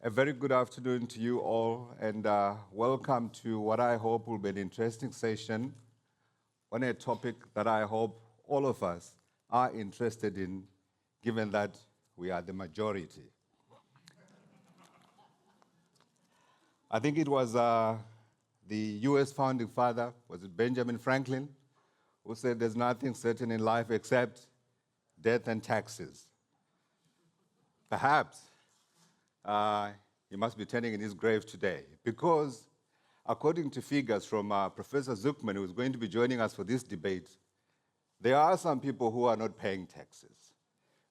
A very good afternoon to you all, and welcome to what I hope will be an interesting session on a topic that I hope all of us are interested in, given that we are the majority. I think it was the US founding father, was it Benjamin Franklin, who said there's nothing certain in life except death and taxes. Perhaps he must be turning in his grave today, because according to figures from Professor Zucman, who is going to be joining us for this debate, there are some people who are not paying taxes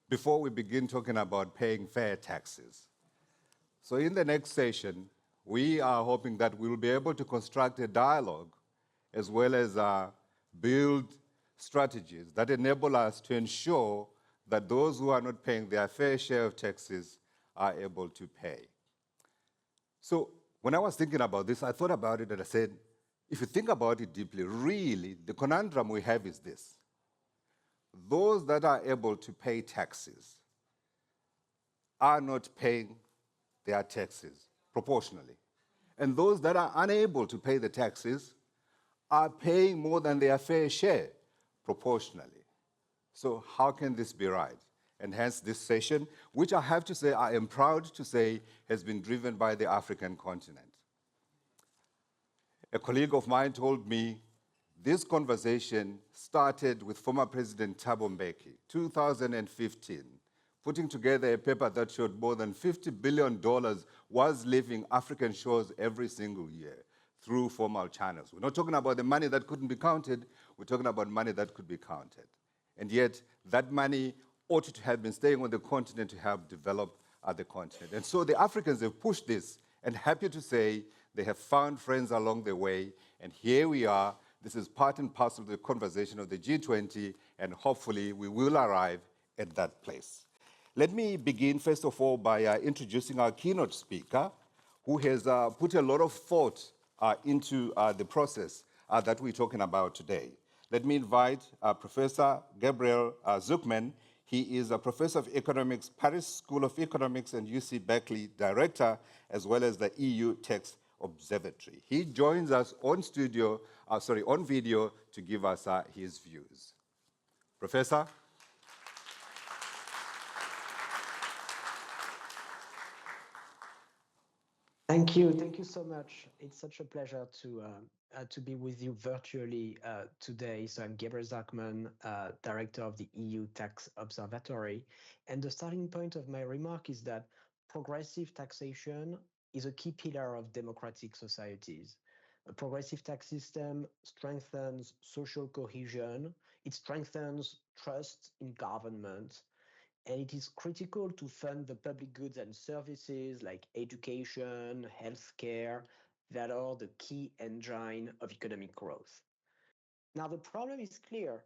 before we begin talking about paying fair taxes. So in the next session, we are hoping that we will be able to construct a dialogue as well as build strategies that enable us to ensure that those who are not paying their fair share of taxes are able to pay. So when I was thinking about this, I thought about it and I said, if you think about it deeply, really, the conundrum we have is this. Those that are able to pay taxes are not paying their taxes proportionally. And those that are unable to pay the taxes are paying more than their fair share proportionally. So how can this be right? And hence this session, which I have to say, I am proud to say, has been driven by the African continent. A colleague of mine told me this conversation started with former President Thabo Mbeki, 2015, putting together a paper that showed more than $50 billion was leaving African shores every single year through formal channels. We're not talking about the money that couldn't be counted, we're talking about money that could be counted. And yet, that money ought to have been staying on the continent to help develop the continent. And so the Africans have pushed this, and happy to say they have found friends along the way, and here we are. This is part and parcel of the conversation of the G20, and hopefully we will arrive at that place. Let me begin, first of all, by introducing our keynote speaker, who has put a lot of thought into the process that we're talking about today. Let me invite Professor Gabriel Zucman. He is a professor of economics, Paris School of Economics, and UC Berkeley director, as well as the EU Tax Observatory. He joins us on video to give us his views. Professor? Thank you so much. It's such a pleasure to be with you virtually today. So I'm Gabriel Zucman, director of the EU Tax Observatory. And the starting point of my remark is that progressive taxation is a key pillar of democratic societies. A progressive tax system strengthens social cohesion, it strengthens trust in government, and it is critical to fund the public goods and services like education, healthcare, that are the key engine of economic growth. Now, the problem is clear.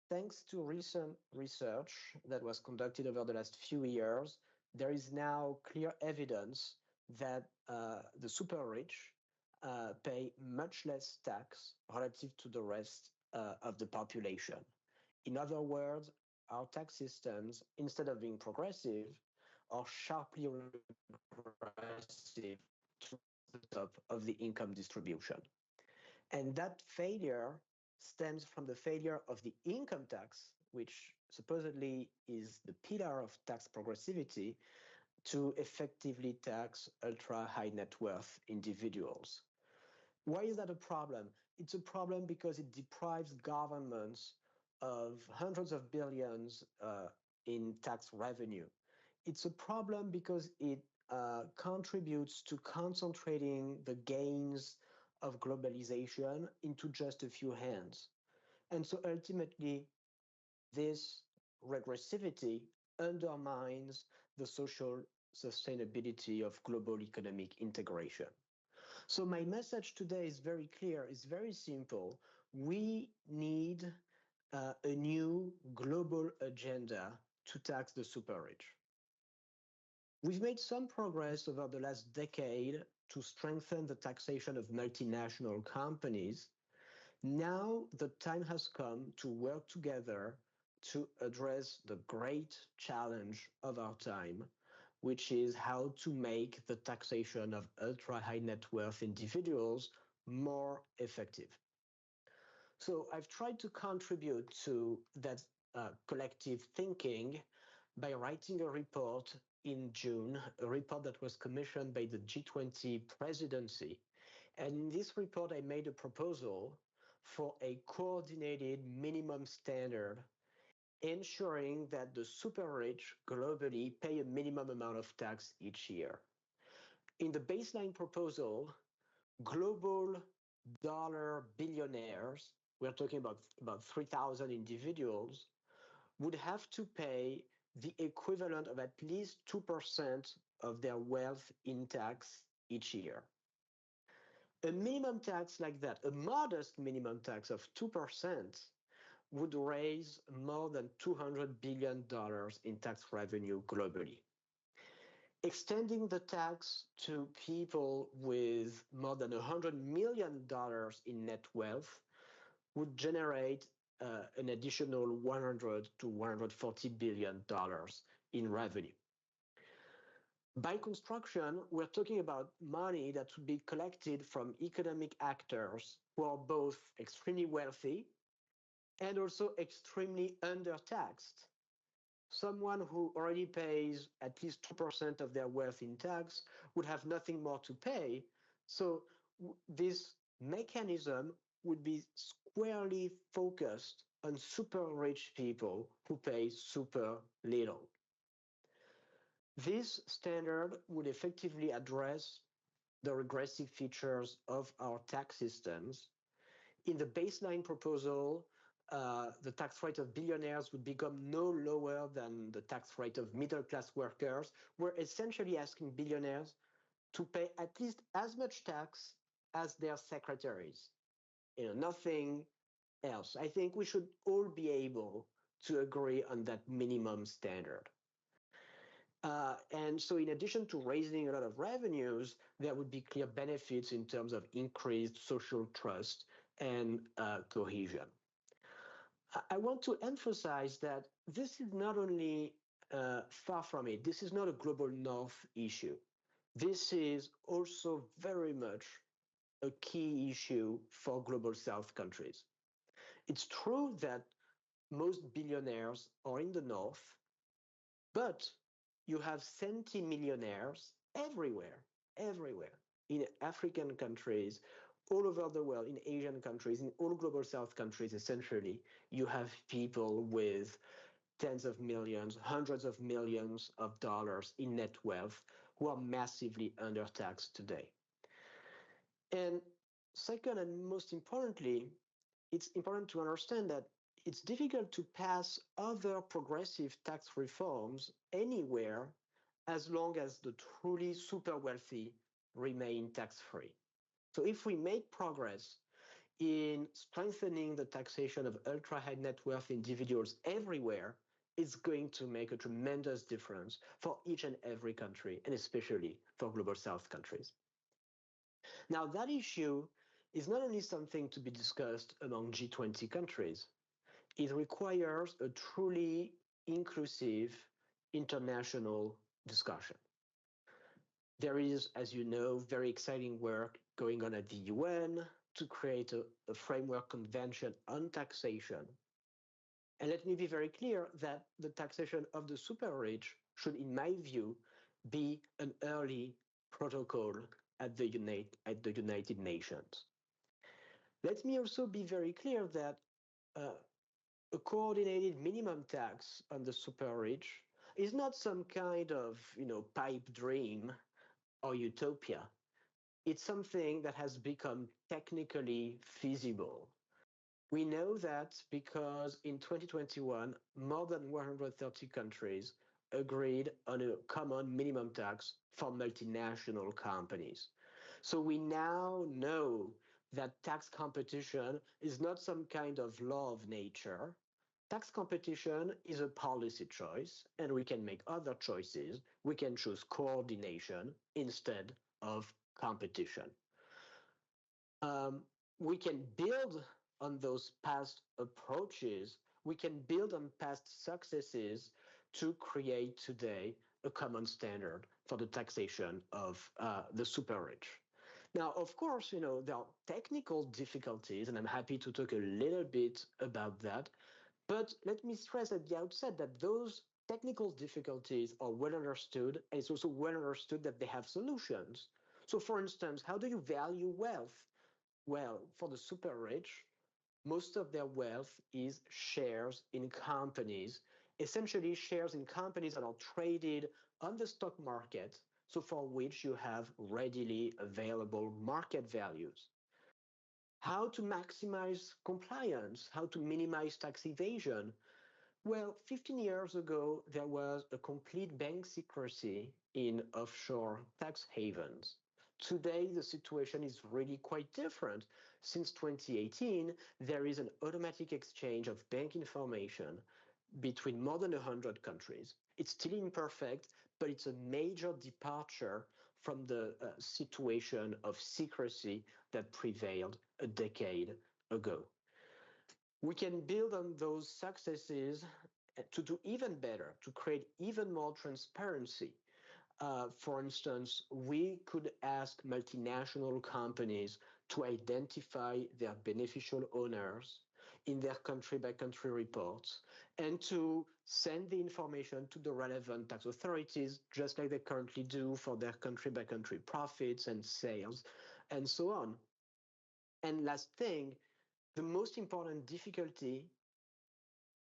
Thanks to recent research that was conducted over the last few years, there is now clear evidence that the super rich pay much less tax relative to the rest of the population. In other words, our tax systems, instead of being progressive, are sharply regressive to the top of the income distribution. And that failure stems from the failure of the income tax, which supposedly is the pillar of tax progressivity, to effectively tax ultra high net worth individuals. Why is that a problem? It's a problem because it deprives governments of hundreds of billions in tax revenue. It's a problem because it contributes to concentrating the gains of globalization into just a few hands. And so ultimately, this regressivity undermines the social sustainability of global economic integration. So my message today is very clear, it's very simple. We need a new global agenda to tax the super rich. We've made some progress over the last decade to strengthen the taxation of multinational companies. Now the time has come to work together to address the great challenge of our time, which is how to make the taxation of ultra-high net worth individuals more effective. So I've tried to contribute to that collective thinking by writing a report in June, a report that was commissioned by the G20 presidency. And in this report, I made a proposal for a coordinated minimum standard ensuring that the super rich globally pay a minimum amount of tax each year. In the baseline proposal, global dollar billionaires, we're talking about 3,000 individuals, would have to pay the equivalent of at least 2% of their wealth in tax each year. A minimum tax like that, a modest minimum tax of 2%, would raise more than $200 billion in tax revenue globally. Extending the tax to people with more than $100 million in net wealth would generate an additional $100 to $140 billion in revenue. By construction, we're talking about money that would be collected from economic actors who are both extremely wealthy and also extremely undertaxed. Someone who already pays at least 2% of their wealth in tax would have nothing more to pay. So this mechanism would be squarely focused on super rich people who pay super little. This standard would effectively address the regressive features of our tax systems. In the baseline proposal, the tax rate of billionaires would become no lower than the tax rate of middle-class workers. We're essentially asking billionaires to pay at least as much tax as their secretaries. Nothing else. I think we should all be able to agree on that minimum standard. And so in addition to raising a lot of revenues, there would be clear benefits in terms of increased social trust and cohesion. I want to emphasize that this is not only far from it, this is not a global north issue. This is also very much a key issue for global south countries. It's true that most billionaires are in the north, but you have centimillionaires everywhere, in African countries, all over the world, in Asian countries, in all global south countries, essentially, you have people with tens of millions, hundreds of millions of dollars in net wealth who are massively undertaxed today. And second, and most importantly, it's important to understand that it's difficult to pass other progressive tax reforms anywhere as long as the truly super wealthy remain tax-free. So if we make progress in strengthening the taxation of ultra-high net worth individuals everywhere, it's going to make a tremendous difference for each and every country, and especially for global south countries. Now, that issue is not only something to be discussed among G20 countries, it requires a truly inclusive international discussion. There is, as you know, very exciting work going on at the UN to create a framework convention on taxation. And let me be very clear that the taxation of the super rich should, in my view, be an early protocol at the United Nations. Let me also be very clear that a coordinated minimum tax on the super rich is not some kind of, pipe dream or utopia. It's something that has become technically feasible. We know that because in 2021, more than 130 countries agreed on a common minimum tax for multinational companies. So we now know that tax competition is not some kind of law of nature. Tax competition is a policy choice, and we can make other choices. We can choose coordination instead of competition. We can build on those past approaches. We can build on past successes to create today a common standard for the taxation of the super rich. Now, of course, there are technical difficulties, and I'm happy to talk a little bit about that. But let me stress at the outset that those technical difficulties are well understood, and it's also well understood that they have solutions. So, for instance, how do you value wealth? Well, for the super rich, most of their wealth is shares in companies, essentially shares in companies that are traded on the stock market, so for which you have readily available market values. How to maximize compliance, how to minimize tax evasion. Well, 15 years ago, there was a complete bank secrecy in offshore tax havens. Today, the situation is really quite different. Since 2018, there is an automatic exchange of bank information between more than 100 countries. It's still imperfect, but it's a major departure from the situation of secrecy that prevailed a decade ago. We can build on those successes to do even better, to create even more transparency. For instance, we could ask multinational companies to identify their beneficial owners in their country-by-country reports and to send the information to the relevant tax authorities, just like they currently do for their country-by-country profits and sales, and so on. And last thing, the most important difficulty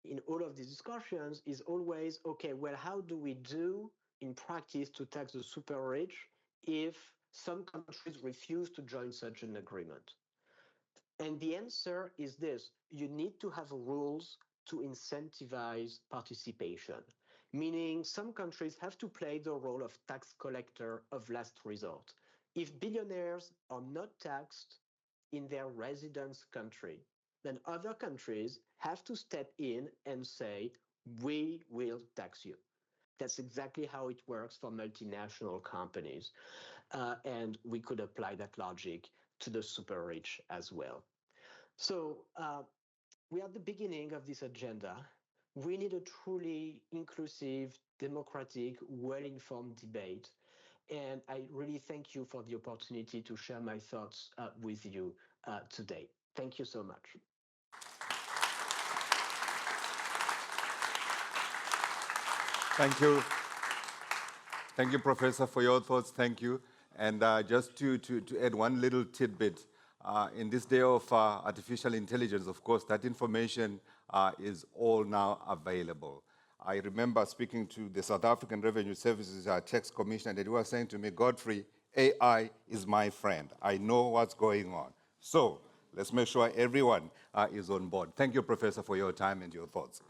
in all of these discussions is always, okay, well, how do we do in practice to tax the super rich if some countries refuse to join such an agreement? And the answer is this: you need to have rules to incentivize participation, meaning some countries have to play the role of tax collector of last resort. If billionaires are not taxed in their residence country, then other countries have to step in and say, we will tax you. That's exactly how it works for multinational companies. And we could apply that logic to the super rich as well. So we are at the beginning of this agenda. We need a truly inclusive, democratic, well-informed debate. And I really thank you for the opportunity to share my thoughts with you today. Thank you so much. Thank you. Thank you, Professor, for your thoughts. Thank you. And just to add one little tidbit, in this day of artificial intelligence, of course, that information is all now available. I remember speaking to the South African Revenue Services Tax Commissioner, and they were saying to me, Godfrey, AI is my friend. I know what's going on. So let's make sure everyone is on board. Thank you, Professor, for your time and your thoughts.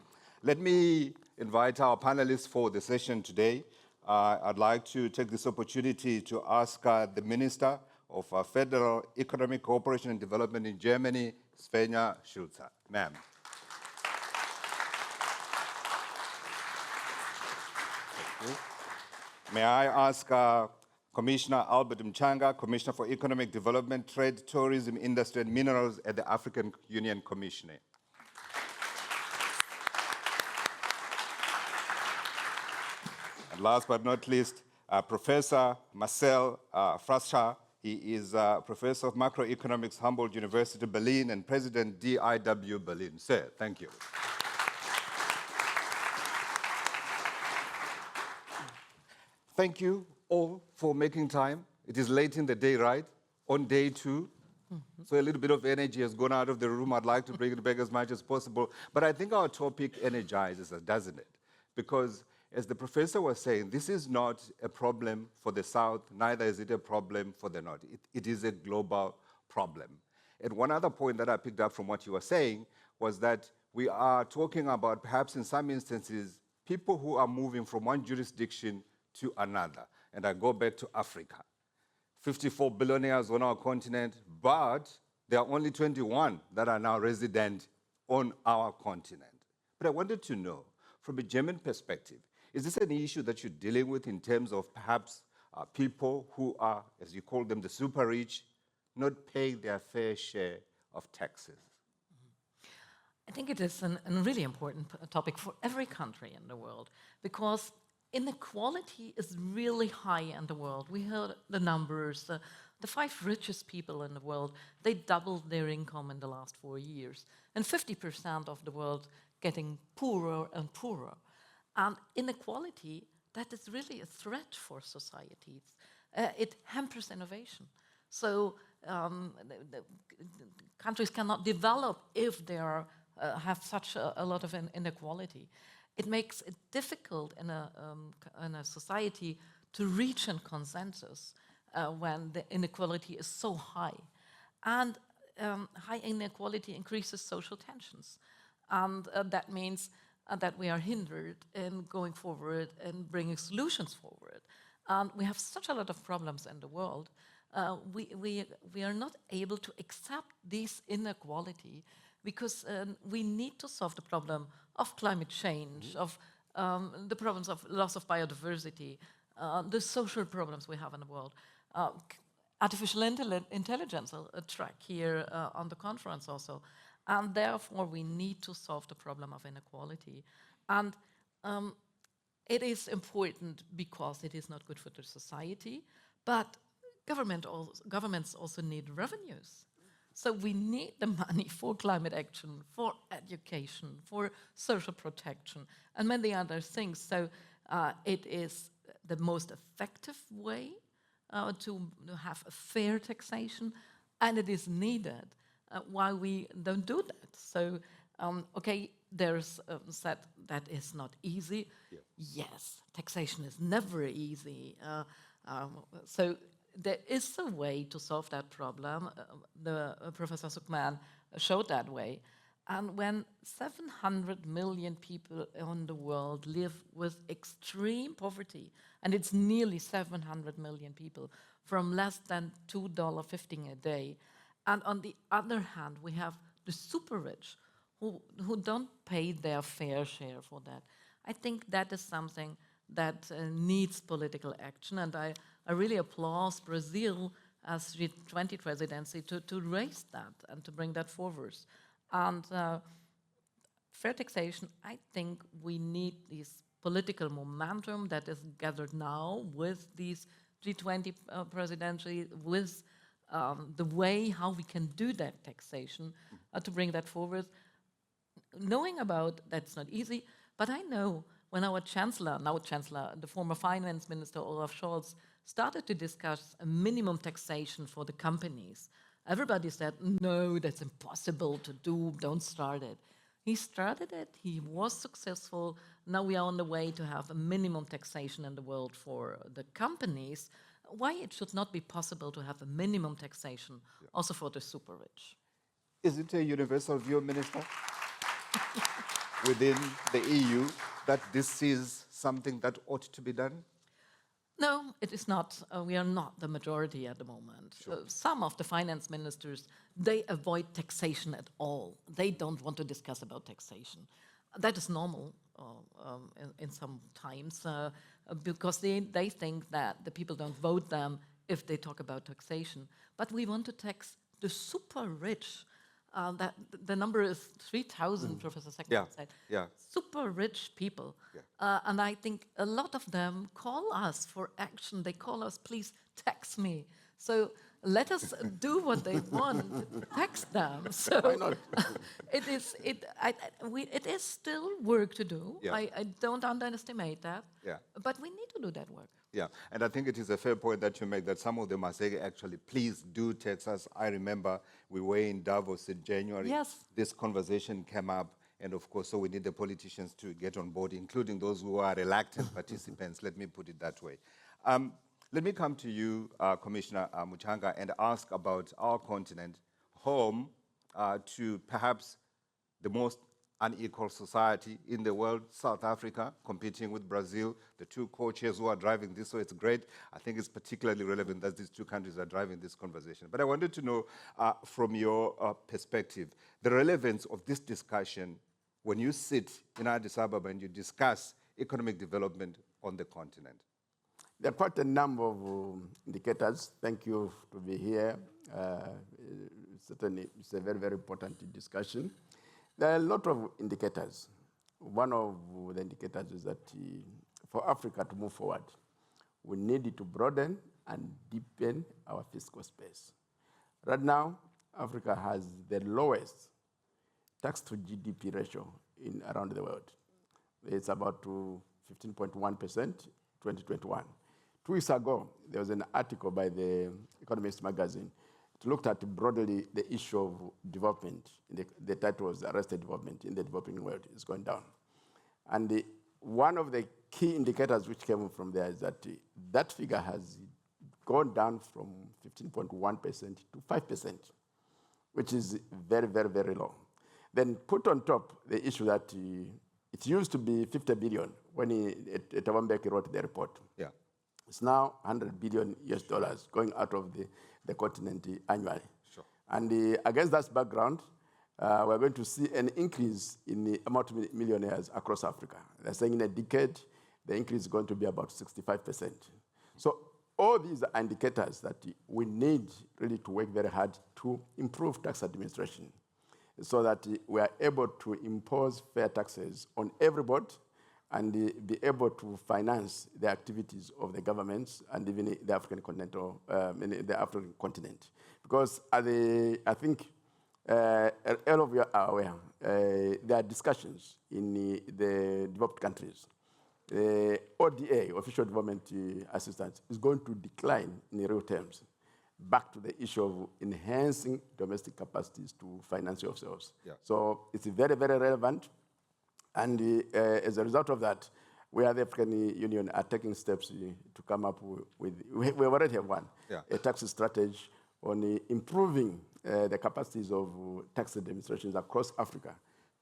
Let me invite our panelists for the session today. I'd like to take this opportunity to ask the Minister of Federal Economic Cooperation and Development in Germany, Svenja Schulze. Ma'am. May I ask Commissioner Albert Muchanga, Commissioner for Economic Development, Trade, Tourism, Industry and Minerals at the African Union Commission. And last but not least, Professor Marcel Fratzscher. He is Professor of Macroeconomics, Humboldt University, Berlin, and President, DIW Berlin. Sir, thank you. Thank you all for making time. It is late in the day, right? On day 2. So a little bit of energy has gone out of the room. I'd like to bring it back as much as possible. But I think our topic energizes us, doesn't it? Because as the professor was saying, this is not a problem for the South, neither is it a problem for the North. It is a global problem. And one other point that I picked up from what you were saying was that we are talking about, perhaps in some instances, people who are moving from one jurisdiction to another. And I go back to Africa. 54 billionaires on our continent, but there are only 21 that are now resident on our continent. But I wanted to know, from a German perspective, is this an issue that you're dealing with in terms of perhaps people who are, as you call them, the super rich, not paying their fair share of taxes? I think it is a really important topic for every country in the world, because inequality is really high in the world. We heard the numbers. The 5 richest people in the world, they doubled their income in the last 4 years. And 50% of the world getting poorer and poorer. And inequality, that is really a threat for societies. It hampers innovation. So the countries cannot develop if they have such a lot of inequality. It makes it difficult in a society to reach a consensus when the inequality is so high. And high inequality increases social tensions. And that means that we are hindered in going forward and bringing solutions forward. And we have such a lot of problems in the world. We are not able to accept this inequality because we need to solve the problem of climate change, of the problems of loss of biodiversity, the social problems we have in the world. Artificial intelligence, a track here on the conference also. And therefore, we need to solve the problem of inequality. And it is important because it is not good for the society, but governments also need revenues. So we need the money for climate action, for education, for social protection, and many other things. So it is the most effective way to have a fair taxation, and it is needed. Why we don't do that? So, okay, there's said that is not easy. Yeah. Yes, taxation is never easy. So there is a way to solve that problem. Professor Zucman showed that way. And when 700 million people in the world live with extreme poverty, and it's nearly 700 million people from less than $2.15 a day, and on the other hand, we have the super rich who don't pay their fair share for that. I think that is something that needs political action, and I really applaud Brazil as G20 presidency to raise that and to bring that forward. And fair taxation, I think we need this political momentum that is gathered now with these G20 presidency, with the way how we can do that taxation to bring that forward. Knowing about that's not easy, but I know when our chancellor, the former finance minister Olaf Scholz, started to discuss a minimum taxation for the companies, everybody said, no, that's impossible to do, don't start it. He started it, he was successful. Now we are on the way to have a minimum taxation in the world for the companies. Why it should not be possible to have a minimum taxation also for the super rich? Is it a universal view, Minister, within the EU that this is something that ought to be done? No, it is not. We are not the majority at the moment. Sure. Some of the finance ministers, they avoid taxation at all. They don't want to discuss about taxation. That is normal in some times because they think that the people don't vote them if they talk about taxation. But we want to tax the super rich. That the number is 3,000, Professor Zucman said. Yeah. Super rich people. Yeah. And I think a lot of them call us for action. They call us, please tax me. So let us do what they want, tax them. So why not? it is still work to do. Yeah. I don't underestimate that. Yeah. But we need to do that work. Yeah, and I think it is a fair point that you make that some of them are saying, actually, please do tax us. I remember we were in Davos in January. Yes. This conversation came up, and of course, so we need the politicians to get on board, including those who are reluctant participants, let me put it that way. Let me come to you, Commissioner Muchanga, and ask about our continent, home to perhaps the most unequal society in the world, South Africa, competing with Brazil, the two co-chairs who are driving this, so it's great. I think it's particularly relevant that these two countries are driving this conversation. But I wanted to know, from your perspective, the relevance of this discussion when you sit in Addis Ababa and you discuss economic development on the continent. There are quite a number of indicators. Thank you to be here. Certainly, it's a very, very important discussion. There are a lot of indicators. One of the indicators is that for Africa to move forward, we need to broaden and deepen our fiscal space. Right now, Africa has the lowest tax to GDP ratio around the world. It's about 15.1%, 2021. 2 weeks ago, there was an article by the Economist magazine. It looked at broadly the issue of development. The title was Arrested Development in the Developing World. It's going down. And one of the key indicators which came from there is that that figure has gone down from 15.1% to 5%, which is very, very, very low. Then put on top the issue that it used to be 50 billion when Thabo Mbeki wrote the report. Yeah. It's now 100 billion US dollars going out of the continent annually. Sure. And against that background, we're going to see an increase in the amount of millionaires across Africa. They're saying in a decade, the increase is going to be about 65%. So all these are indicators that we need really to work very hard to improve tax administration so that we are able to impose fair taxes on everybody and be able to finance the activities of the governments and even the African continent. Because I think all of you are aware, there are discussions in the developed countries. ODA, Official Development Assistance, is going to decline in real terms, back to the issue of enhancing domestic capacities to finance yourselves. Yeah. So it's very, very relevant. And as a result of that, we at the African Union are taking steps to come up with we already have one, a tax strategy on improving the capacities of tax administrations across Africa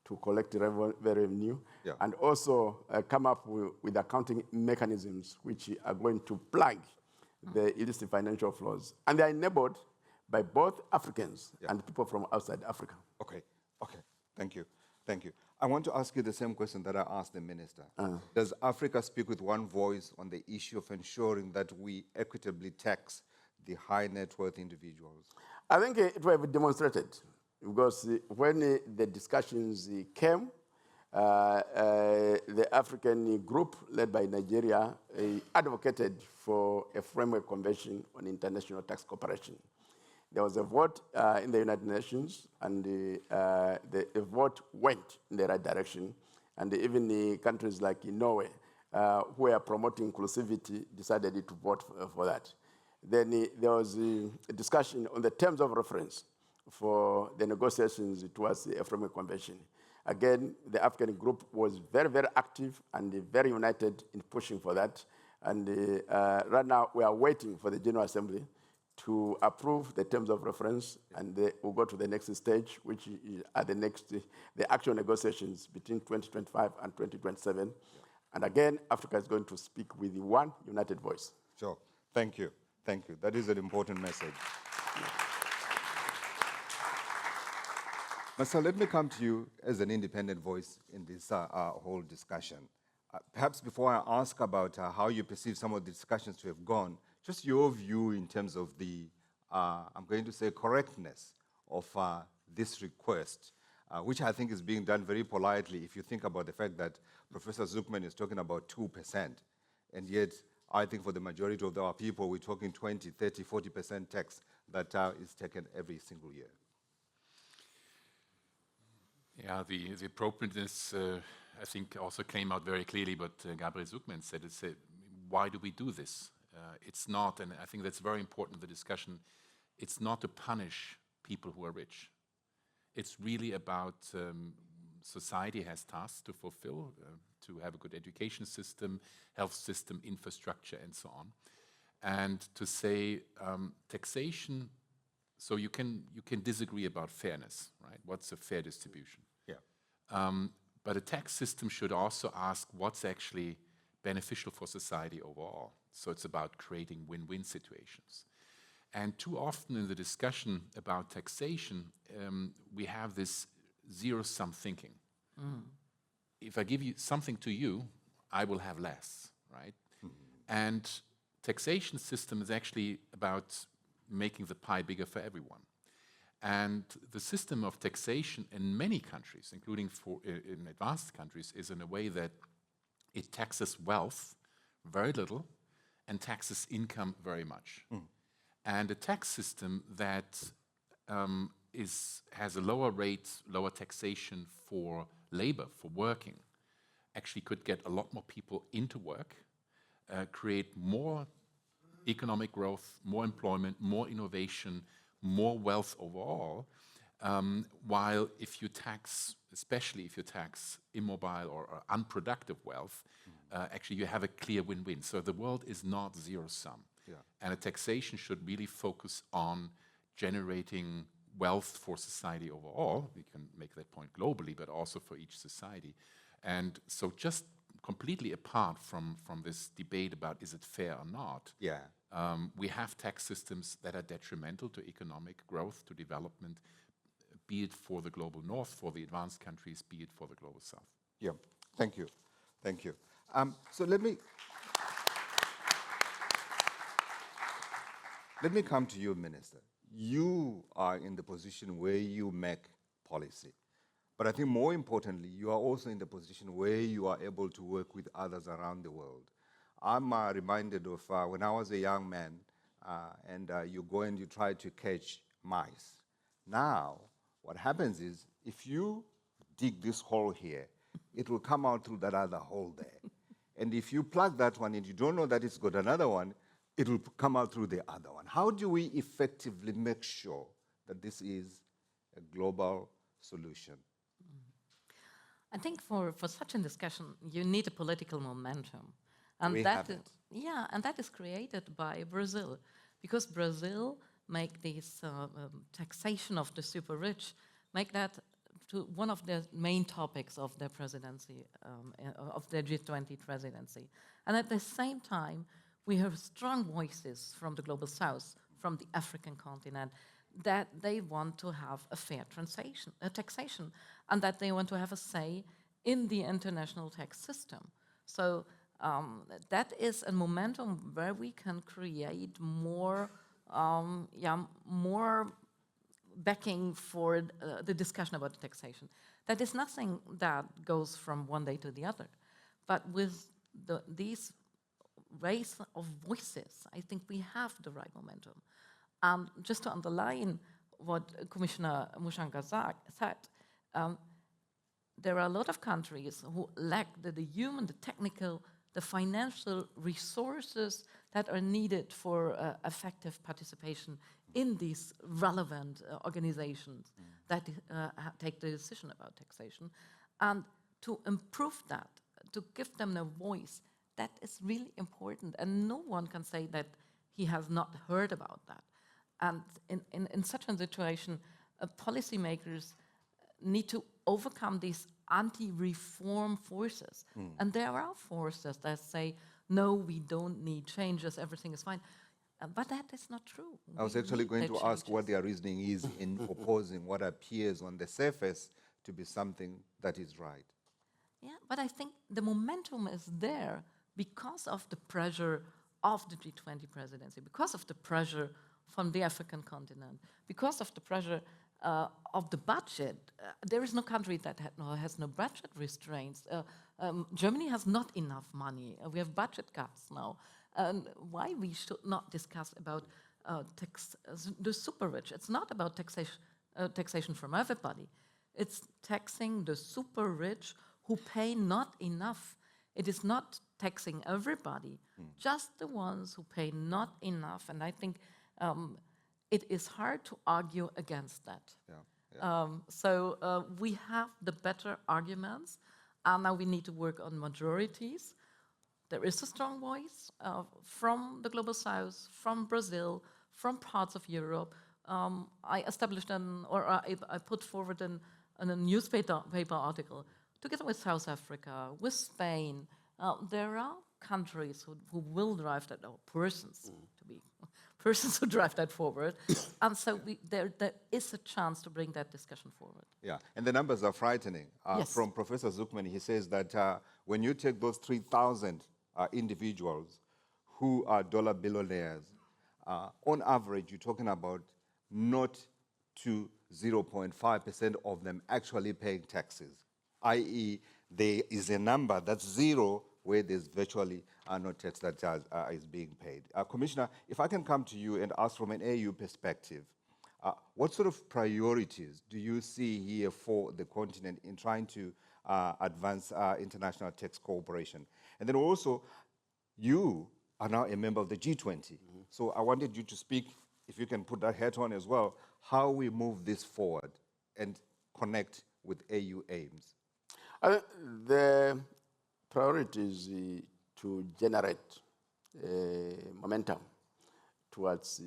to collect revenue, and also come up with accounting mechanisms which are going to plug the illicit financial flows. And they are enabled by both Africans and people from outside Africa. Okay, thank you. I want to ask you the same question that I asked the minister. Does Africa speak with one voice on the issue of ensuring that we equitably tax the high net worth individuals? I think it will be demonstrated, because when the discussions came, the African group led by Nigeria advocated for a framework convention on international tax cooperation. There was a vote in the United Nations, and the vote went in the right direction. And even the countries like Norway, who are promoting inclusivity, decided to vote for that. Then there was a discussion on the terms of reference for the negotiations towards a framework convention. Again, the African group was very, very active and very united in pushing for that. And right now, we are waiting for the General Assembly to approve the terms of reference, and we'll go to the next stage, which are the actual negotiations between 2025 and 2027. And again, Africa is going to speak with one united voice. Sure. Thank you. That is an important message. Marcel, let me come to you as an independent voice in this whole discussion. Perhaps before I ask about how you perceive some of the discussions to have gone, just your view in terms of the, I'm going to say, correctness of this request, which I think is being done very politely if you think about the fact that Professor Zucman is talking about 2%, and yet I think for the majority of our people, we're talking 20, 30, 40% tax that is taken every single year. Yeah, the appropriateness, I think, also came out very clearly, but Gabriel Zucman said, why do we do this? It's not, and I think that's very important in the discussion, it's not to punish people who are rich. It's really about society has tasks to fulfill, to have a good education system, health system, infrastructure, and so on. And to say taxation, so you can disagree about fairness, right? What's a fair distribution? Yeah. But a tax system should also ask what's actually beneficial for society overall. So it's about creating win-win situations. And too often in the discussion about taxation, we have this zero-sum thinking. If I give you something to you, I will have less, right? And taxation system is actually about making the pie bigger for everyone. And the system of taxation in many countries, including in advanced countries, is in a way that it taxes wealth very little and taxes income very much. And a tax system that has a lower rate, lower taxation for labor, for working, actually could get a lot more people into work, create more economic growth, more employment, more innovation, more wealth overall, while if you tax, especially if you tax immobile or unproductive wealth, actually you have a clear win-win. So the world is not zero-sum. Yeah. And a taxation should really focus on generating wealth for society overall. We can make that point globally, but also for each society. And so just completely apart from this debate about is it fair or not, Yeah. we have tax systems that are detrimental to economic growth, to development, be it for the global north, for the advanced countries, be it for the global south. Yeah. Thank you. Thank you. So let me come to you, Minister. You are in the position where you make policy. But I think more importantly, you are also in the position where you are able to work with others around the world. I'm reminded of when I was a young man and you go and you try to catch mice. Now, what happens is if you dig this hole here, it will come out through that other hole there. And if you plug that one and you don't know that it's got another one, it will come out through the other one. How do we effectively make sure that this is a global solution? I think for such a discussion, you need a political momentum. And We have it. And that is created by Brazil. Because Brazil make this taxation of the super rich, make that to one of the main topics of their presidency, of their G20 presidency. And at the same time, we have strong voices from the global south, from the African continent, that they want to have a fair taxation, and that they want to have a say in the international tax system. So that is a momentum where we can create more backing for the discussion about taxation. That is nothing that goes from one day to the other. But with these race of voices, I think we have the right momentum. Just to underline what Commissioner Muchanga said, there are a lot of countries who lack the human, the technical, the financial resources that are needed for effective participation in these relevant organizations that take the decision about taxation. And to improve that, to give them a voice, that is really important. And no one can say that he has not heard about that. And in such a situation, policymakers need to overcome these anti-reform forces. And there are forces that say, no, we don't need changes, everything is fine. But that is not true. I was actually going to ask what their reasoning is in opposing what appears on the surface to be something that is right. Yeah, but I think the momentum is there because of the pressure of the G20 presidency, because of the pressure from the African continent, because of the pressure of the budget. There is no country that has no budget restraints. Germany has not enough money. We have budget cuts now. And why we should not discuss about the super rich? It's not about taxation from everybody. It's taxing the super rich who pay not enough. It is not taxing everybody, just the ones who pay not enough. And I think it is hard to argue against that. So we have the better arguments, and now we need to work on majorities. There is a strong voice from the Global South, from Brazil, from parts of Europe. I established I put forward a newspaper article together with South Africa, with Spain. There are countries who will drive that, or persons persons who drive that forward. And so there is a chance to bring that discussion forward. Yeah, and the numbers are frightening. Yes. From Professor Zucman, he says that when you take those 3,000 individuals who are dollar billionaires, on average, you're talking about not to 0.5% of them actually paying taxes, i.e., there is a number that's zero where there's virtually no tax that is being paid. Commissioner, if I can come to you and ask from an AU perspective, what sort of priorities do you see here for the continent in trying to advance international tax cooperation? And then also, you are now a member of the G20. So I wanted you to speak, if you can put that hat on as well, how we move this forward and connect with AU aims. The priority is to generate momentum towards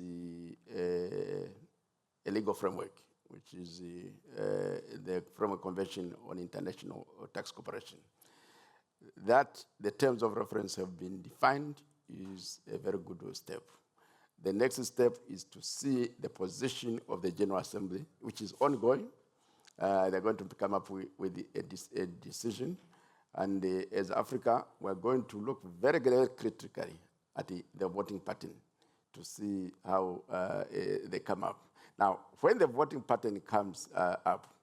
a legal framework, which is the Framework Convention on International Tax Cooperation. That the terms of reference have been defined is a very good step. The next step is to see the position of the General Assembly, which is ongoing. They're going to come up with a decision. And as Africa, we're going to look very, very critically at the voting pattern to see how they come up. Now, when the voting pattern comes up,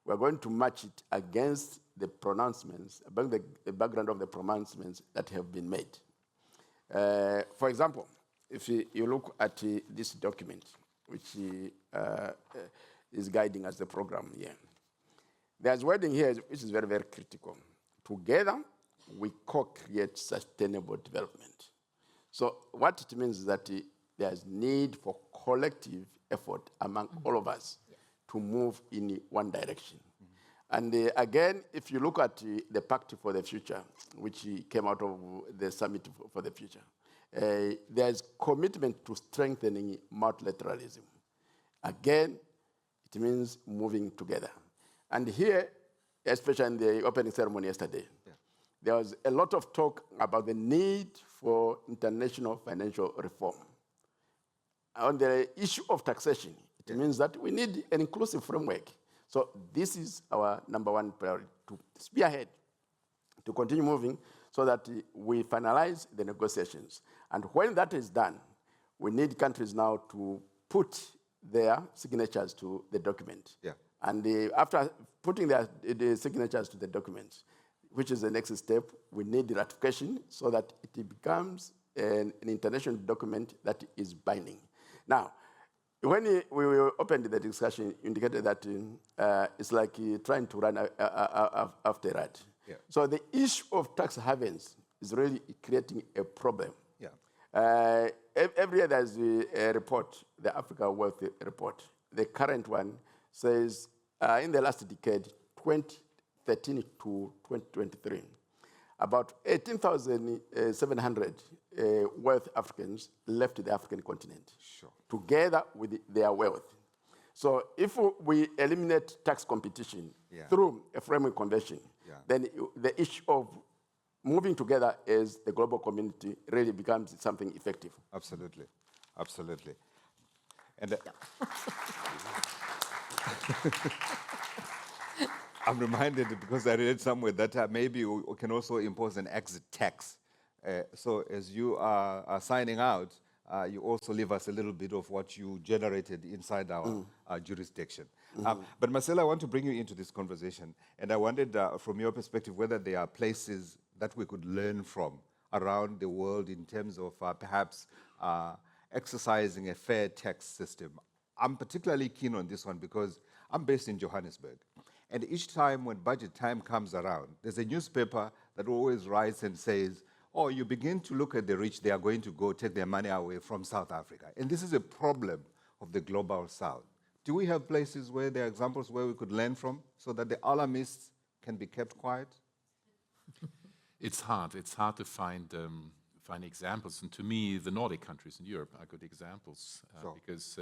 we're going to match it against the pronouncements, about the background of the pronouncements that have been made. For example, if you look at this document, which is guiding us the program here, there's wording here which is very, very critical. Together, we co-create sustainable development. So what it means is that there's need for collective effort among all of us to move in one direction. And again, if you look at the Pact for the Future, which came out of the Summit for the Future, there's commitment to strengthening multilateralism. Again, it means moving together. And here, especially in the opening ceremony yesterday, there was a lot of talk about the need for international financial reform. On the issue of taxation, it means that we need an inclusive framework. So this is our number one priority, to spearhead, to continue moving so that we finalize the negotiations. And when that is done, we need countries now to put their signatures to the document. Yeah. And after putting the signatures to the document, which is the next step, we need ratification so that it becomes an international document that is binding. Now, when we opened the discussion, you indicated that it's like trying to run after a rat. Yeah. So the issue of tax havens is really creating a problem. Yeah. Every year there's a report, the Africa Wealth Report. The current one says in the last decade, 2013 to 2023, about 18,700 wealth Africans left the African continent, Sure. together with their wealth. So if we eliminate tax competition through a framework convention, then the issue of moving together as the global community really becomes something effective. Absolutely. Absolutely. And I'm reminded, because I read somewhere, that maybe we can also impose an exit tax. So as you are signing out, you also leave us a little bit of what you generated inside our jurisdiction. But Marcel, I want to bring you into this conversation, and I wondered from your perspective whether there are places that we could learn from around the world in terms of perhaps exercising a fair tax system. I'm particularly keen on this one because I'm based in Johannesburg. And each time when budget time comes around, there's a newspaper that always writes and says, oh, you begin to look at the rich, they are going to go take their money away from South Africa. And this is a problem of the global South. Do we have places where there are examples where we could learn from so that the alarmists can be kept quiet? It's hard. It's hard to find examples. And to me, the Nordic countries in Europe are good examples because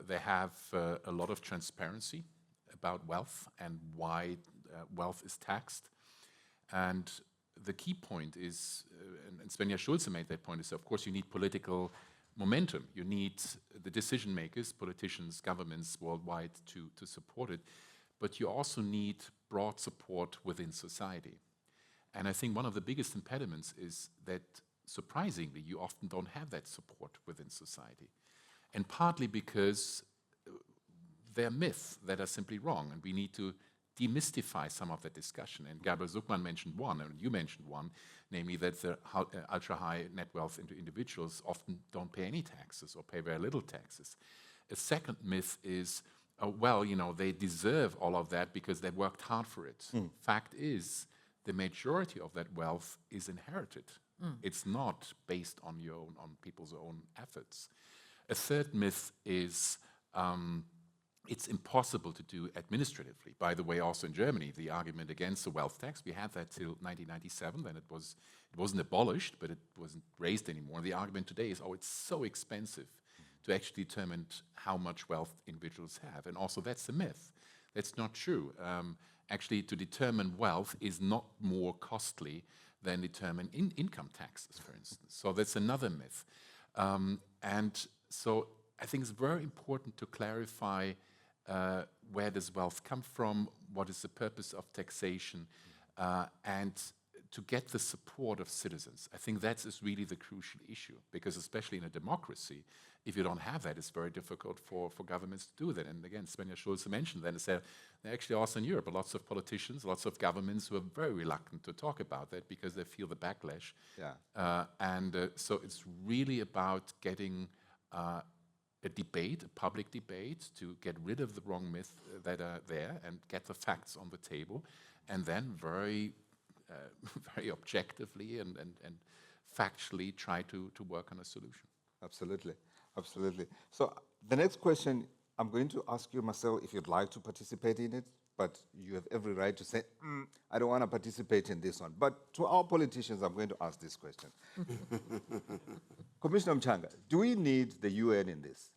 they have a lot of transparency about wealth and why wealth is taxed. And the key point is, and Svenja Schulze made that point, is of course you need political momentum. You need the decision makers, politicians, governments worldwide to support it. But you also need broad support within society. And I think one of the biggest impediments is that, surprisingly, you often don't have that support within society. And partly because there are myths that are simply wrong, and we need to demystify some of that discussion. And Gabriel Zucman mentioned one, and you mentioned one, namely that the ultra-high net wealth individuals often don't pay any taxes or pay very little taxes. A second myth is, well, you know, they deserve all of that because they worked hard for it. Fact is, the majority of that wealth is inherited. It's not based on people's own efforts. A third myth is it's impossible to do administratively. By the way, also in Germany, the argument against the wealth tax, we had that till 1997, then it wasn't abolished, but it wasn't raised anymore. The argument today is, oh, it's so expensive to actually determine how much wealth individuals have. And also that's a myth. That's not true. Actually, to determine wealth is not more costly than determine income taxes, for instance. So that's another myth. And so I think it's very important to clarify where does wealth come from, what is the purpose of taxation, and to get the support of citizens. I think that is really the crucial issue, because especially in a democracy, if you don't have that, it's very difficult for governments to do that. And again, Svenja Schulze mentioned that, they're actually also in Europe, lots of politicians, lots of governments who are very reluctant to talk about that because they feel the backlash. So it's really about getting a debate, a public debate, to get rid of the wrong myths that are there and get the facts on the table, and then very objectively and factually try to work on a solution. Absolutely, absolutely. So the next question, I'm going to ask you, Marcel, if you'd like to participate in it, but you have every right to say, I don't want to participate in this one. But to our politicians, I'm going to ask this question. Commissioner Muchanga, do we need the UN in this?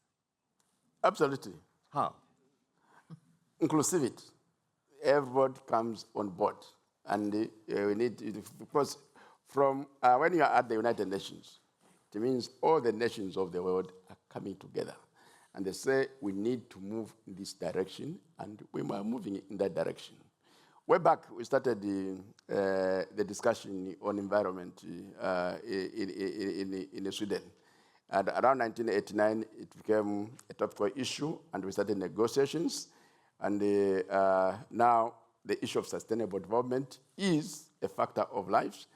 Absolutely. How? Inclusivity. Everybody comes on board. And we need, because from when you are at the United Nations, it means all the nations of the world are coming together. And they say we need to move in this direction, and we are moving in that direction. Way back, we started the discussion on environment in Sweden. And around 1989, it became a topical issue, and we started negotiations. And now the issue of sustainable development is a factor of life,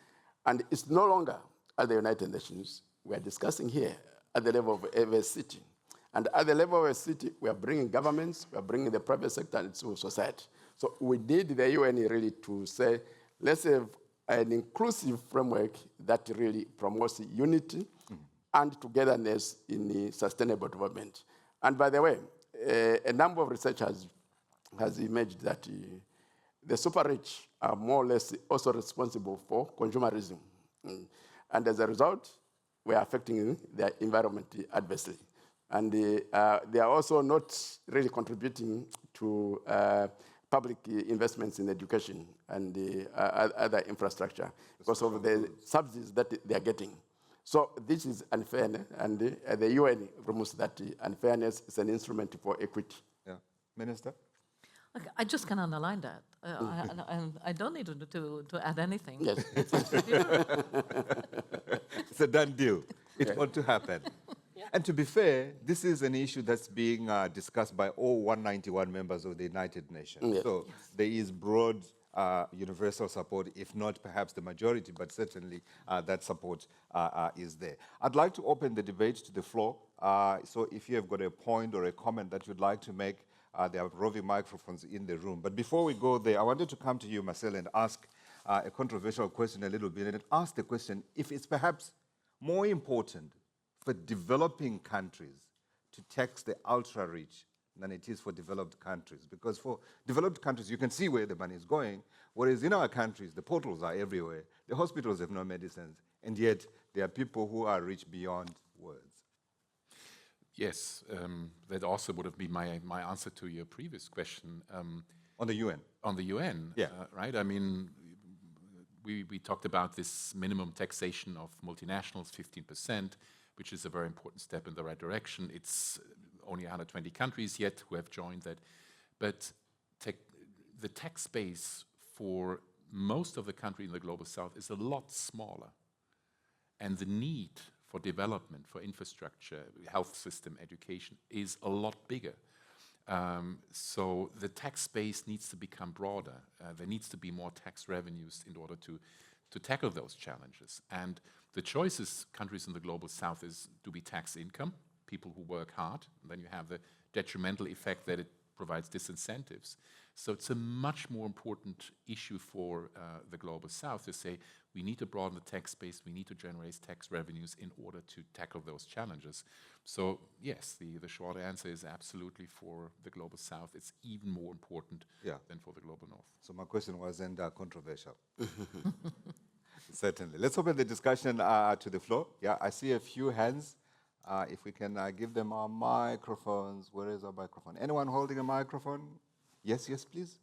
and it's no longer at the United Nations. We are discussing here at the level of every city. And at the level of a city, we are bringing governments, we are bringing the private sector and civil society. So we need the UN really to say, let's have an inclusive framework that really promotes unity and togetherness in the sustainable development. And by the way, a number of research has emerged that the super rich are more or less also responsible for consumerism. And as a result, we are affecting their environment adversely. And they are also not really contributing to public investments in education and other infrastructure because of the subsidies that they are getting. So this is unfair, and the UN removes that unfairness is an instrument for equity. Yeah. Minister? Okay, I just can underline that. I don't need to add anything. Yes. It's a done deal. It ought to happen. And to be fair, this is an issue that's being discussed by all 191 members of the United Nations. Yes. So there is broad universal support, if not perhaps the majority, but certainly that support is there. I'd like to open the debate to the floor. So if you have got a point or a comment that you'd like to make, there are roving microphones in the room. But before we go there, I wanted to come to you, Marcel, and ask a controversial question a little bit, and ask the question if it's perhaps more important for developing countries to tax the ultra-rich than it is for developed countries. Because for developed countries, you can see where the money is going, whereas in our countries, the portals are everywhere, the hospitals have no medicines, and yet there are people who are rich beyond words. Yes, that also would have been my answer to your previous question. On the UN? On the UN, yeah. Right? I mean, we talked about this minimum taxation of multinationals, 15%, which is a very important step in the right direction. It's only 120 countries yet who have joined that. But the tax base for most of the countries in the Global South is a lot smaller. And the need for development, for infrastructure, health system, education is a lot bigger. So the tax base needs to become broader. There needs to be more tax revenues in order to tackle those challenges. And the choices countries in the global south is, do we tax income, people who work hard? And then you have the detrimental effect that it provides disincentives. So it's a much more important issue for the global south to say, we need to broaden the tax base, we need to generate tax revenues in order to tackle those challenges. So yes, the short answer is absolutely for the global south. It's even more important than for the global north. So my question wasn't controversial. Certainly. Let's open the discussion to the floor. Yeah, I see a few hands. If we can give them our microphones. Where is our microphone? Anyone holding a microphone? Yes, yes, please.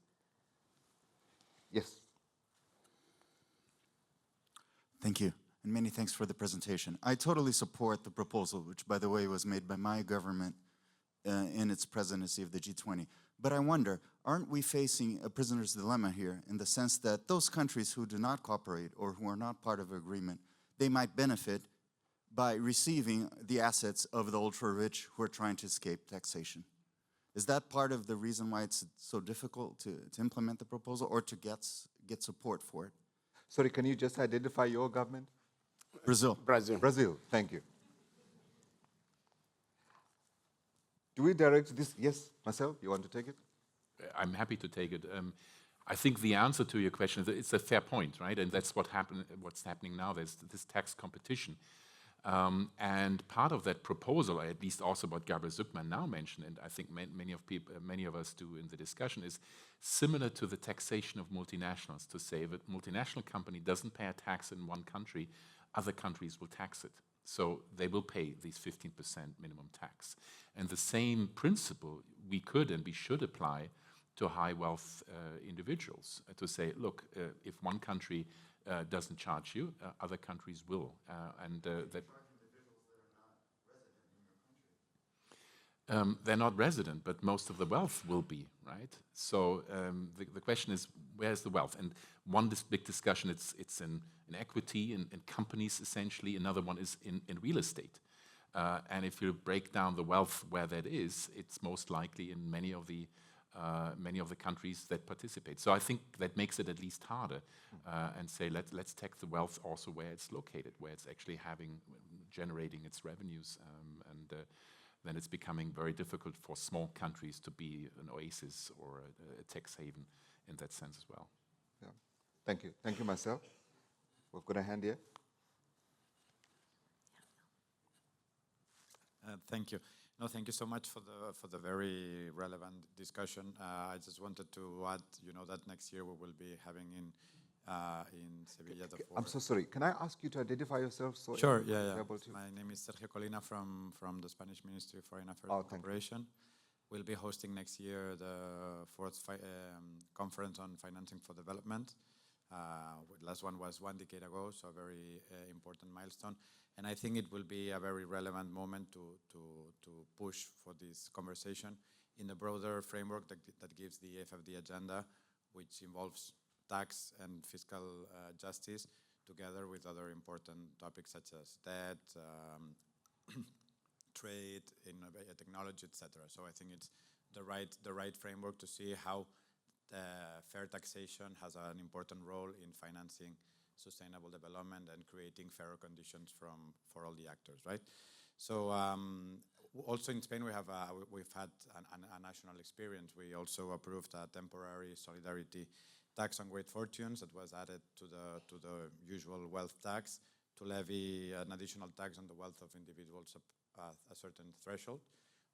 Yes. Thank you, and many thanks for the presentation. I totally support the proposal, which, by the way, was made by my government in its presidency of the G20. But I wonder, aren't we facing a prisoner's dilemma here in the sense that those countries who do not cooperate or who are not part of an agreement, they might benefit by receiving the assets of the ultra-rich who are trying to escape taxation? Is that part of the reason why it's so difficult to implement the proposal or to get support for it? Sorry, can you just identify your government? Brazil. Brazil, thank you. Do we direct this? Yes, Marcel, you want to take it? I'm happy to take it. I think the answer to your question is it's a fair point, right? And that's what's happening now. There's this tax competition. And part of that proposal, at least also what Gabriel Zucman now mentioned, and I think many of us do in the discussion, is similar to the taxation of multinationals, to say that multinational company doesn't pay a tax in one country, other countries will tax it. So they will pay these 15% minimum tax. And the same principle we could and we should apply to high wealth individuals, to say, look, if one country doesn't charge you, other countries will. They're not resident, but most of the wealth will be, right? So the question is, where's the wealth? And one big discussion, it's in equity, in companies essentially. Another one is in real estate. And if you break down the wealth where that is, it's most likely in many of the countries that participate. So I think that makes it at least harder, and say let's tax the wealth also where it's located, where it's actually generating its revenues, and then it's becoming very difficult for small countries to be an oasis or a tax haven in that sense as well. Yeah. Thank you, Marcel. We've got a hand here. Thank you. No, thank you so much for the very relevant discussion. I just wanted to add, that next year we will be having in Sevilla. I'm so sorry. Can I ask you to identify yourself? So sure. Yeah. My name is Sergio Colina from the Spanish Ministry of Foreign Affairs and Cooperation. We'll be hosting next year the fourth conference on financing for development. The last one was 1 decade ago, so a very important milestone. And I think it will be a very relevant moment to push for this conversation in the broader framework that gives the FFD agenda, which involves tax and fiscal justice, together with other important topics such as debt, trade, technology, etc. So I think it's the right framework to see how fair taxation has an important role in financing sustainable development and creating fairer conditions for all the actors, right? So also in Spain we've had a national experience. We also approved a temporary solidarity tax on great fortunes that was added to the usual wealth tax to levy an additional tax on the wealth of individuals a certain threshold,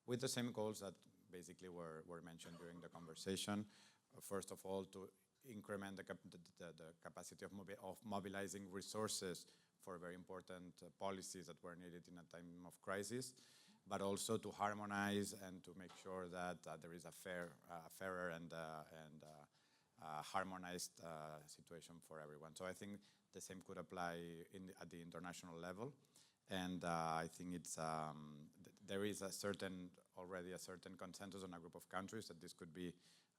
with the same goals that basically were mentioned during the conversation. First of all, to increment the capacity of mobilizing resources for very important policies that were needed in a time of crisis, but also to harmonize and to make sure that there is a fairer and harmonized situation for everyone. So I think the same could apply at the international level, and I think there is already a certain consensus on a group of countries that this could be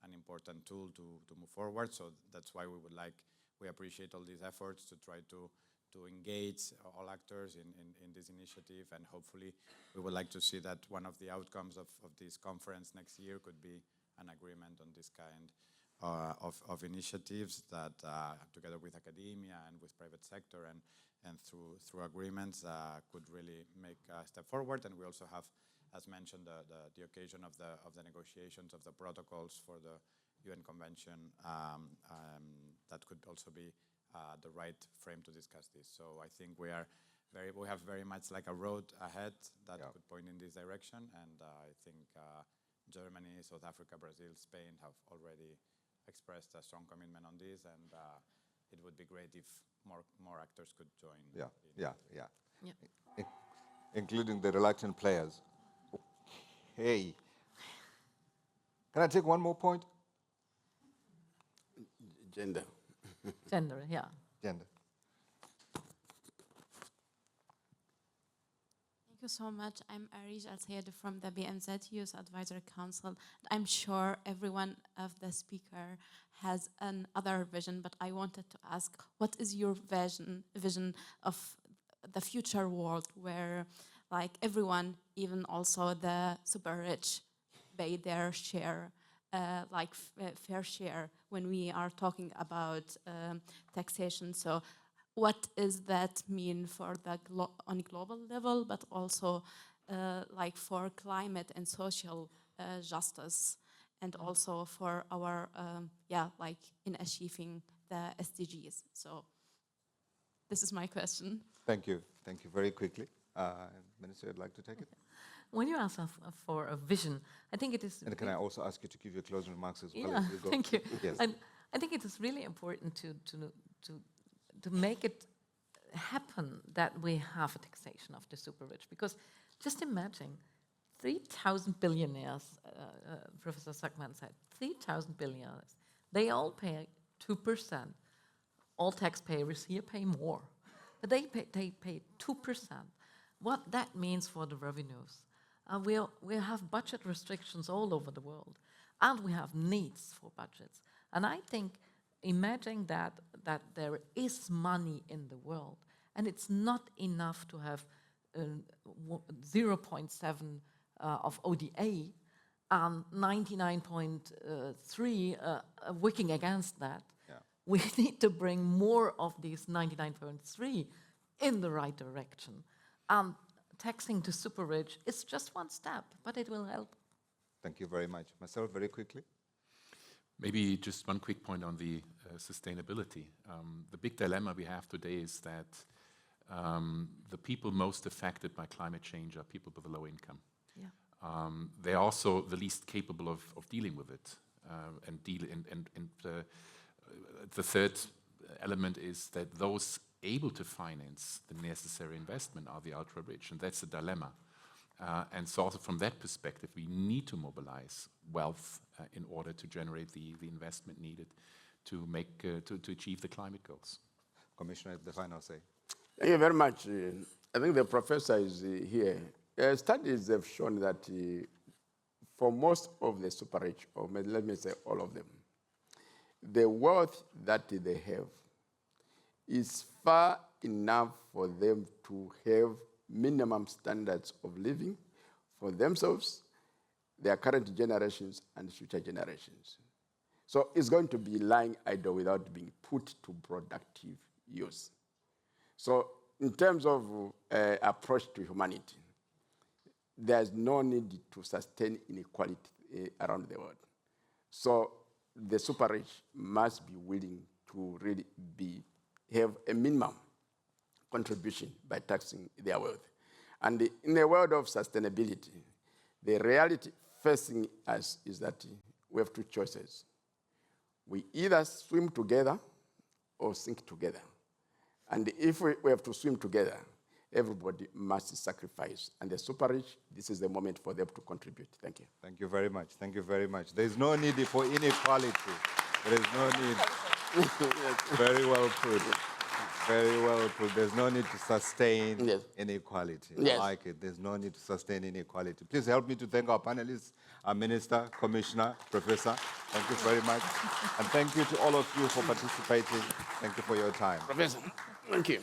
an important tool to move forward. So that's why we appreciate all these efforts to try to to engage all actors in this initiative, and hopefully we would like to see that one of the outcomes of this conference next year could be an agreement on this kind of initiatives that together with academia and with private sector and through agreements could really make a step forward. And we also have, as mentioned, the occasion of the negotiations of the protocols for the UN Convention that could also be the right frame to discuss this. So I think we have very much like a road ahead that could point in this direction, and I think Germany, South Africa, Brazil, Spain have already expressed a strong commitment on this, and it would be great if more actors could join. Including the reluctant players. Hey, can I take one more point? Gender. Gender, yeah. Gender. Thank you so much. I'm Arij Al-Sayed from the BMZ Youth Advisory Council. I'm sure everyone of the speaker has another vision, but I wanted to ask, what is your vision of the future world where like everyone, even also the super rich, pay their share, fair share when we are talking about taxation? So what does that mean for the on global level, but also like for climate and social justice, and also for our like in achieving the SDGs? So this is my question. Thank you. Thank you. Very quickly. Minister, I'd like to take it. When you ask for a vision, I think it is... And can I also ask you to give your closing remarks as well? Yeah, as you go? thank you. Yes. And I think it is really important to make it happen that we have a taxation of the super rich, because just imagine 3,000 billionaires, Professor Zucman said, 3,000 billionaires, they all pay 2%. All taxpayers here pay more, but they pay 2%. What that means for the revenues. We have budget restrictions all over the world, and we have needs for budgets. And I think, imagine that there is money in the world, and it's not enough to have 0.7 of ODA and 99.3 working against that. Yeah. We need to bring more of these 99.3 in the right direction. Taxing the super rich is just one step, but it will help. Thank you very much. Marcel, very quickly. Maybe just one quick point on the sustainability. The big dilemma we have today is that the people most affected by climate change are people with a low income. Yeah. They're also the least capable of dealing with it. The third element is that those able to finance the necessary investment are the ultra-rich, and that's a dilemma. And so also from that perspective, we need to mobilize wealth in order to generate the investment needed to achieve the climate goals. Commissioner, the final say. Thank you very much. I think the professor is here. Studies have shown that for most of the super rich, or let me say all of them, the wealth that they have is far enough for them to have minimum standards of living for themselves, their current generations, and future generations. So it's going to be lying idle without being put to productive use. So in terms of approach to humanity, there's no need to sustain inequality around the world. So the super rich must be willing to really have a minimum contribution by taxing their wealth. And in the world of sustainability, the reality facing us is that we have two choices. We either swim together or sink together. And if we have to swim together, everybody must sacrifice. And the super rich, this is the moment for them to contribute. Thank you. Thank you very much. Thank you very much. There's no need for inequality. There is no need. Very well put. Very well put. There's no need to sustain inequality. Yes. I like it. There's no need to sustain inequality. Please help me to thank our panelists, our Minister, Commissioner, Professor. Thank you very much. And thank you to all of you for participating. Thank you for your time. Professor. Thank you.